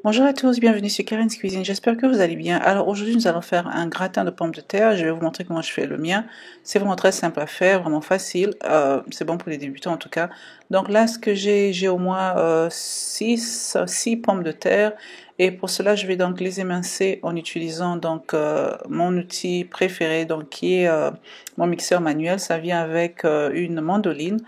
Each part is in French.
Bonjour à tous, bienvenue sur Karen's Cuisine, j'espère que vous allez bien. Alors aujourd'hui nous allons faire un gratin de pommes de terre, je vais vous montrer comment je fais le mien. C'est vraiment très simple à faire, vraiment facile, c'est bon pour les débutants en tout cas. Donc là ce que j'ai au moins 6 pommes de terre et pour cela je vais donc les émincer en utilisant donc mon outil préféré donc qui est mon mixeur manuel. Ça vient avec une mandoline.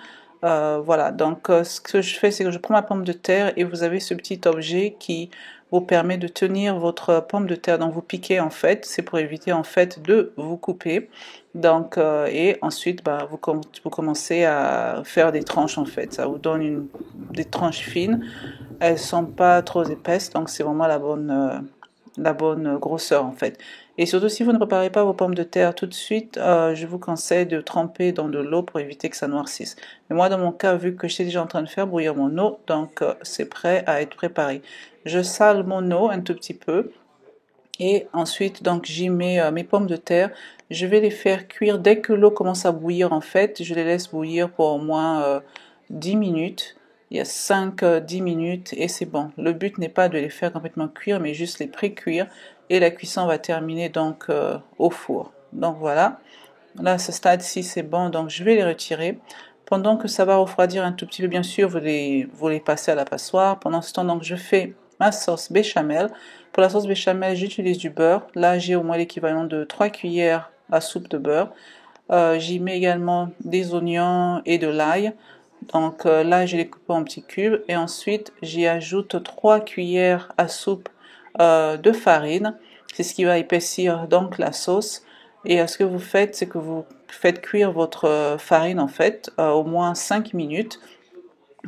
Voilà, donc ce que je fais, c'est que je prends ma pomme de terre et vous avez ce petit objet qui vous permet de tenir votre pomme de terre. Donc vous piquez en fait, c'est pour éviter en fait de vous couper. Donc et ensuite vous commencez à faire des tranches en fait. Ça vous donne des tranches fines. Elles sont pas trop épaisses, donc c'est vraiment la bonne grosseur en fait. Et surtout, si vous ne préparez pas vos pommes de terre tout de suite, je vous conseille de tremper dans de l'eau pour éviter que ça noircisse. Mais moi, dans mon cas, vu que j'étais déjà en train de faire bouillir mon eau, donc c'est prêt à être préparé. Je sale mon eau un tout petit peu et ensuite, donc j'y mets mes pommes de terre. Je vais les faire cuire dès que l'eau commence à bouillir en fait. Je les laisse bouillir pour au moins 10 minutes. Il y a 5-10 minutes et c'est bon. Le but n'est pas de les faire complètement cuire, mais juste les pré-cuire. Et la cuisson va terminer donc au four. Donc voilà. Là, à ce stade-ci, c'est bon. Donc je vais les retirer. Pendant que ça va refroidir un tout petit peu, bien sûr, vous les passez à la passoire. Pendant ce temps, donc je fais ma sauce béchamel. Pour la sauce béchamel, j'utilise du beurre. Là, j'ai au moins l'équivalent de 3 cuillères à soupe de beurre. J'y mets également des oignons et de l'ail. Donc là, je les coupe en petits cubes. Et ensuite, j'y ajoute 3 cuillères à soupe de farine. C'est ce qui va épaissir donc la sauce. Et ce que vous faites, c'est que vous faites cuire votre farine en fait au moins 5 minutes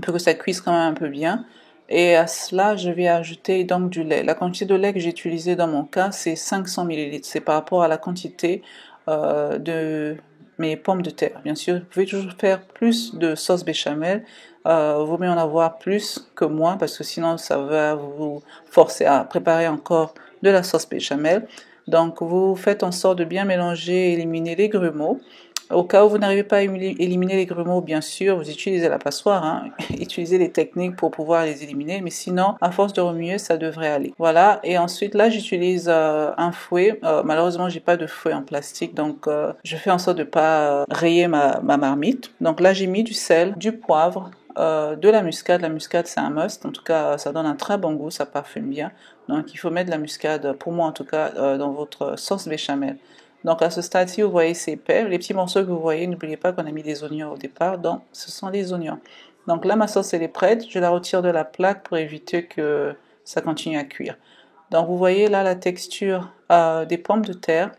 pour que ça cuise quand même un peu bien. Et à cela, je vais ajouter donc du lait. La quantité de lait que j'ai utilisée dans mon cas, c'est 500 ml. C'est par rapport à la quantité de mes pommes de terre. Bien sûr, vous pouvez toujours faire plus de sauce béchamel. Vaut mieux en avoir plus que moins parce que sinon, ça va vous forcer à préparer encore de la sauce béchamel. Donc, vous faites en sorte de bien mélanger et éliminer les grumeaux. Au cas où vous n'arrivez pas à éliminer les grumeaux, bien sûr, vous utilisez la passoire, hein. Utilisez les techniques pour pouvoir les éliminer, mais sinon, à force de remuer, ça devrait aller. Voilà, et ensuite, là, j'utilise un fouet. Malheureusement, j'ai pas de fouet en plastique, donc je fais en sorte de pas rayer ma marmite. Donc là, j'ai mis du sel, du poivre, de la muscade. La muscade, c'est un must. En tout cas, ça donne un très bon goût, ça parfume bien. Donc, il faut mettre de la muscade, pour moi en tout cas, dans votre sauce béchamel. Donc à ce stade-ci, vous voyez c'est épais. Les petits morceaux que vous voyez, n'oubliez pas qu'on a mis des oignons au départ, donc ce sont les oignons. Donc là, ma sauce elle est prête. Je la retire de la plaque pour éviter que ça continue à cuire. Donc vous voyez là la texture des pommes de terre.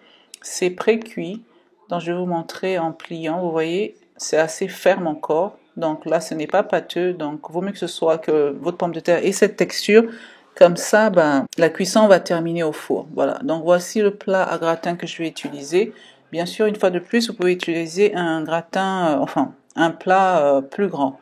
C'est pré-cuit. Donc je vais vous montrer en pliant. Vous voyez, c'est assez ferme encore. Donc là, ce n'est pas pâteux. Donc vaut mieux que ce soit que votre pomme de terre ait cette texture. Comme ça, la cuisson va terminer au four. Voilà. Donc voici le plat à gratin que je vais utiliser. Bien sûr, une fois de plus, vous pouvez utiliser un gratin, enfin un plat plus grand.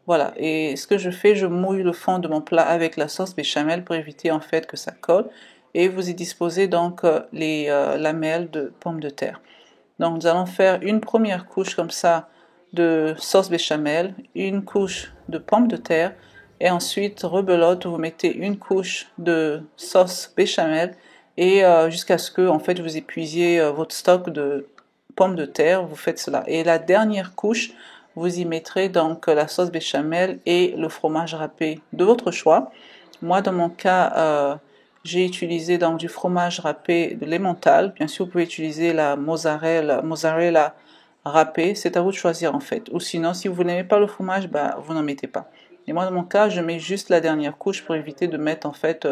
Voilà. Et ce que je fais, je mouille le fond de mon plat avec la sauce béchamel pour éviter en fait que ça colle. Et vous y disposez donc les lamelles de pommes de terre. Donc nous allons faire une première couche comme ça de sauce béchamel, une couche de pommes de terre et ensuite rebelote, vous mettez une couche de sauce béchamel et jusqu'à ce que en fait vous épuisiez votre stock de pommes de terre, vous faites cela. Et la dernière couche, vous y mettrez donc la sauce béchamel et le fromage râpé de votre choix. Moi dans mon cas, j'ai utilisé donc du fromage râpé de l'Emmental. Bien sûr, vous pouvez utiliser la mozzarella râpée. C'est à vous de choisir en fait. Ou sinon, si vous n'aimez pas le fromage, vous n'en mettez pas. Et moi, dans mon cas, je mets juste la dernière couche pour éviter de mettre en fait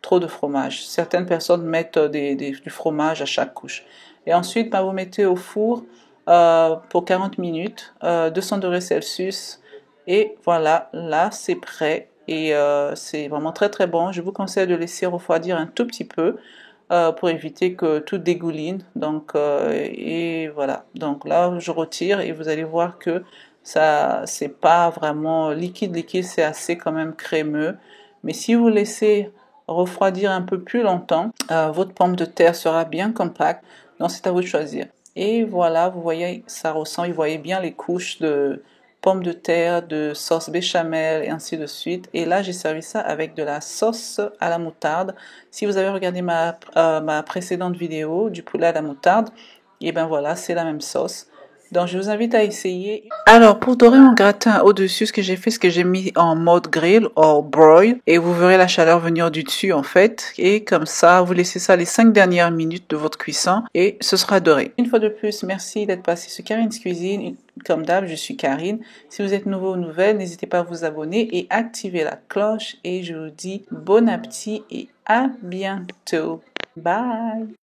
trop de fromage. Certaines personnes mettent du fromage à chaque couche. Et ensuite, vous mettez au four pour 40 minutes, 200 degrés Celsius. Et voilà, là, c'est prêt. Et c'est vraiment très très bon. Je vous conseille de laisser refroidir un tout petit peu pour éviter que tout dégouline. Donc, et voilà. Donc là, je retire et vous allez voir que ça, c'est pas vraiment liquide, c'est assez quand même crémeux. Mais si vous laissez refroidir un peu plus longtemps, votre pomme de terre sera bien compacte. Donc c'est à vous de choisir. Et voilà, vous voyez, ça ressemble, vous voyez bien les couches de pommes de terre, de sauce béchamel et ainsi de suite. Et là, j'ai servi ça avec de la sauce à la moutarde. Si vous avez regardé ma précédente vidéo du poulet à la moutarde, et ben voilà, c'est la même sauce. Donc, je vous invite à essayer. Alors, pour dorer mon gratin au-dessus, ce que j'ai fait, c'est que j'ai mis en mode grill ou broil et vous verrez la chaleur venir du dessus en fait. Et comme ça, vous laissez ça les 5 dernières minutes de votre cuisson et ce sera doré. Une fois de plus, merci d'être passé sur Karine's Cuisine. Comme d'hab, je suis Karine. Si vous êtes nouveau ou nouvelle, n'hésitez pas à vous abonner et activer la cloche. Et je vous dis bon appétit et à bientôt. Bye!